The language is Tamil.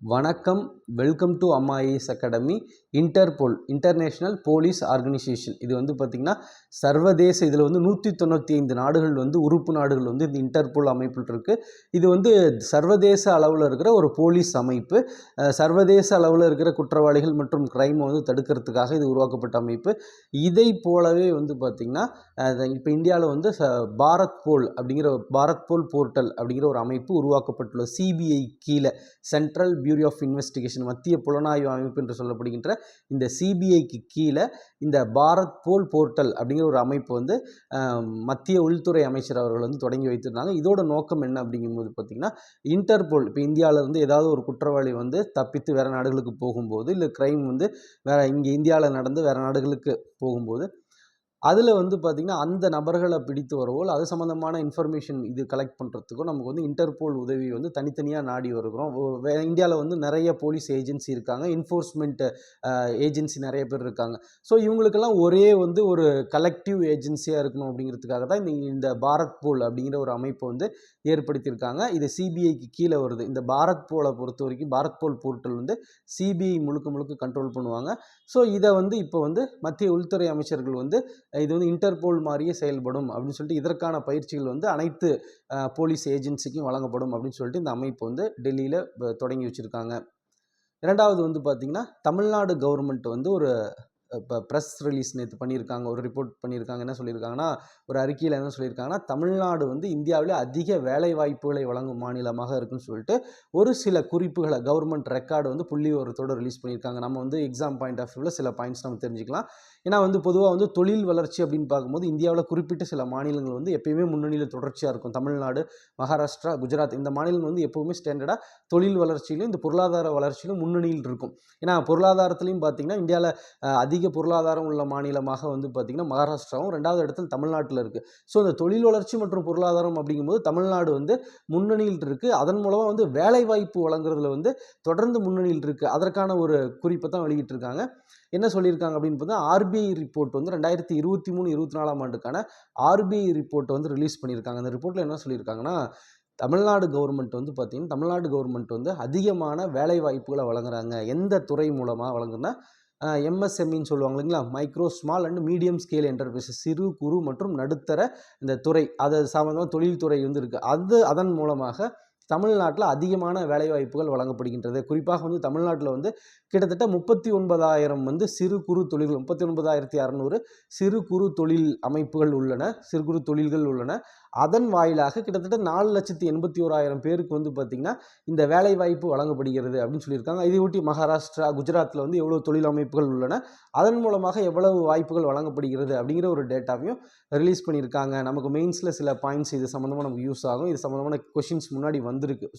வணக்கம். வெல்கம் டு அம்மா IAS academy. Interpol international police organisation இது வந்து பார்த்திங்கன்னா சர்வதேச இதில் வந்து 195 நாடுகள் வந்து உறுப்பு நாடுகள் வந்து இந்த இன்டர்போல் அமைப்பில் இருக்குது. இது வந்து சர்வதேச அளவில் இருக்கிற ஒரு போலீஸ் அமைப்பு. சர்வதேச அளவில் இருக்கிற குற்றவாளிகள் மற்றும் கிரைமை வந்து தடுக்கிறதுக்காக இது உருவாக்கப்பட்ட அமைப்பு. இதை போலவே வந்து பார்த்திங்கன்னா இப்போ இந்தியாவில் வந்து பாரத் போல் போர்ட்டல் அப்படிங்கிற ஒரு அமைப்பு உருவாக்கப்பட்டுள்ள சிபிஐ கீழே சென்ட்ரல் பியூரோ ஆஃப் இன்வெஸ்டிகேஷன் மத்திய புலனாய்வு அமைப்பு என்று சொல்லப்படுகின்ற இந்த சிபிஐக்கு கீழே இந்த பாரத் போல் போர்ட்டல் அப்படிங்கிற ஒரு அமைப்பு வந்து மத்திய உள்துறை அமைச்சர் அவர்கள் வந்து தொடங்கி வைத்திருந்தாங்க. இதோட நோக்கம் என்ன அப்படிங்கும்போது பார்த்திங்கன்னா இன்டர்போல் இப்போ இந்தியாவிலேருந்து ஏதாவது ஒரு குற்றவாளி வந்து தப்பித்து வேறு நாடுகளுக்கு போகும்போது இல்லை கிரைம் வந்து வேறு இங்கே இந்தியாவில் நடந்து வேறு நாடுகளுக்கு போகும்போது அதில் வந்து பார்த்திங்கன்னா அந்த நபர்களை பிடித்து வரவோ அது சம்மந்தமான இன்ஃபர்மேஷன் இது கலெக்ட் பண்ணுறதுக்கும் நமக்கு வந்து இன்டர்போல் உதவி வந்து தனித்தனியாக நாடி வருகிறோம். இந்தியாவில் வந்து நிறைய போலீஸ் ஏஜென்சி இருக்காங்க, என்ஃபோர்ஸ்மெண்ட் ஏஜென்சி நிறைய பேர் இருக்காங்க. ஸோ இவங்களுக்கெல்லாம் ஒரே வந்து ஒரு கலெக்டிவ் ஏஜென்சியாக இருக்கணும் அப்படிங்கிறதுக்காக தான் இந்த பாரத் போல் அப்படிங்கிற ஒரு அமைப்பை வந்து ஏற்படுத்தியிருக்காங்க. இது சிபிஐக்கு கீழே வருது. இந்த பாரத் போலை பொறுத்த வரைக்கும் பாரத் போல் போர்ட்டல் வந்து சிபிஐ முழுக்க கண்ட்ரோல் பண்ணுவாங்க. ஸோ இதை வந்து இப்போ வந்து மத்திய உள்துறை அமைச்சர்கள் வந்து இது வந்து இன்டர்போல் மாதிரியே செயல்படும் அப்படின்னு சொல்லிட்டு இதற்கான பயிற்சிகள் வந்து அனைத்து போலீஸ் ஏஜென்சிக்கும் வழங்கப்படும் அப்படின்னு சொல்லிட்டு இந்த அமைப்பு வந்து டெல்லியில் தொடங்கி வச்சுருக்காங்க. இரண்டாவது வந்து பார்த்திங்கன்னா தமிழ்நாடு கவர்மெண்ட் வந்து ஒரு இப்போ ப்ரெஸ் ரிலீஸ் நேற்று பண்ணியிருக்காங்க, ஒரு ரிப்போர்ட் பண்ணியிருக்காங்க. என்ன சொல்லியிருக்காங்கன்னா, ஒரு அறிக்கையில் என்ன சொல்லியிருக்காங்கன்னா, தமிழ்நாடு வந்து இந்தியாவிலே அதிக வேலை வாய்ப்புகளை வழங்கும் மாநிலமாக இருக்குன்னு சொல்லிட்டு ஒரு சில குறிப்புகளை கவர்மெண்ட் ரெக்கார்டு வந்து புள்ளி விவரத்தோடு ரிலீஸ் பண்ணியிருக்காங்க. நம்ம வந்து எக்ஸாம் பாயிண்ட் ஆஃப் வியூவில் சில பாயிண்ட்ஸ் நம்ம தெரிஞ்சுக்கலாம். ஏன்னா வந்து பொதுவாக வந்து தொழில் வளர்ச்சி அப்படின்னு பார்க்கும்போது இந்தியாவில் குறிப்பிட்ட சில மாநிலங்கள் வந்து எப்பயுமே முன்னணியில் தொடர்ச்சியாக இருக்கும். தமிழ்நாடு, மகாராஷ்டிரா, குஜராத் இந்த மாநிலங்கள் வந்து எப்போவுமே ஸ்டாண்டர்டாக தொழில் வளர்ச்சியிலும் இந்த பொருளாதார வளர்ச்சியிலும் முன்னணியில் இருக்கும். ஏன்னா பொருளாதாரத்துலையும் பார்த்திங்கன்னா இந்தியாவில் அதிக பொருளாதாரம் உள்ள மாநிலமாக வந்து பார்த்திங்கன்னா மகாராஷ்டிராவும், ரெண்டாவது இடத்துல தமிழ்நாட்டில் இருக்குது. ஸோ இந்த தொழில் வளர்ச்சி மற்றும் பொருளாதாரம் அப்படிங்கும்போது தமிழ்நாடு வந்து முன்னணியில் இருக்குது. அதன் மூலமாக வந்து வேலைவாய்ப்பு வழங்குறதுல வந்து தொடர்ந்து முன்னணியில் இருக்குது. அதற்கான ஒரு குறிப்பை தான் வெளியிட்டிருக்காங்க. என்ன சொல்லியிருக்காங்க அப்படின்னு பார்த்தா ஆர்பிஐ ரிப்போர்ட் வந்து 2023-24 ஆண்டுக்கான ஆர்பிஐ ரிப்போர்ட்டை வந்து ரிலீஸ் பண்ணியிருக்காங்க. அந்த ரிப்போர்ட்டில் என்ன சொல்லியிருக்காங்கன்னா, தமிழ்நாடு கவர்மெண்ட் வந்து பார்த்திங்கன்னா தமிழ்நாடு கவர்மெண்ட் வந்து அதிகமான வேலை வாய்ப்புகளை வழங்குறாங்க. எந்த துறை மூலமாக வழங்குனா எம்எஸ்எம்இன்னு சொல்லுவாங்க இல்லைங்களா, micro small and medium scale enterprises, சிறு குறு மற்றும் நடுத்தர இந்த துறை, அது சம்மந்தமாக தொழில்துறை வந்து இருக்குது. அதன் மூலமாக தமிழ்நாட்டில் அதிகமான வேலைவாய்ப்புகள் வழங்கப்படுகின்றது. குறிப்பாக வந்து தமிழ்நாட்டில் வந்து கிட்டத்தட்ட 39,000 வந்து சிறு குறு தொழில்கள், 39,600 சிறு குறு தொழில் அமைப்புகள் உள்ளன, சிறு குறு தொழில்கள் உள்ளன. அதன் வாயிலாக கிட்டத்தட்ட 4,81,000 பேருக்கு வந்து பார்த்திங்கன்னா இந்த வேலைவாய்ப்பு வழங்கப்படுகிறது அப்படின்னு சொல்லியிருக்காங்க. இதை ஒட்டி மகாராஷ்டிரா, குஜராத்தில் வந்து எவ்வளோ தொழில் அமைப்புகள் உள்ளன, அதன் மூலமாக எவ்வளவு வாய்ப்புகள் வழங்கப்படுகிறது அப்படிங்கிற ஒரு டேட்டாவையும் ரிலீஸ் பண்ணியிருக்காங்க. நமக்கு மெயின்ஸில் சில பாயிண்ட்ஸ் இது சம்மந்தமாக நமக்கு யூஸ் ஆகும். இது சம்மந்தமான கொஷின்ஸ் முன்னாடி வந்திருக்கு.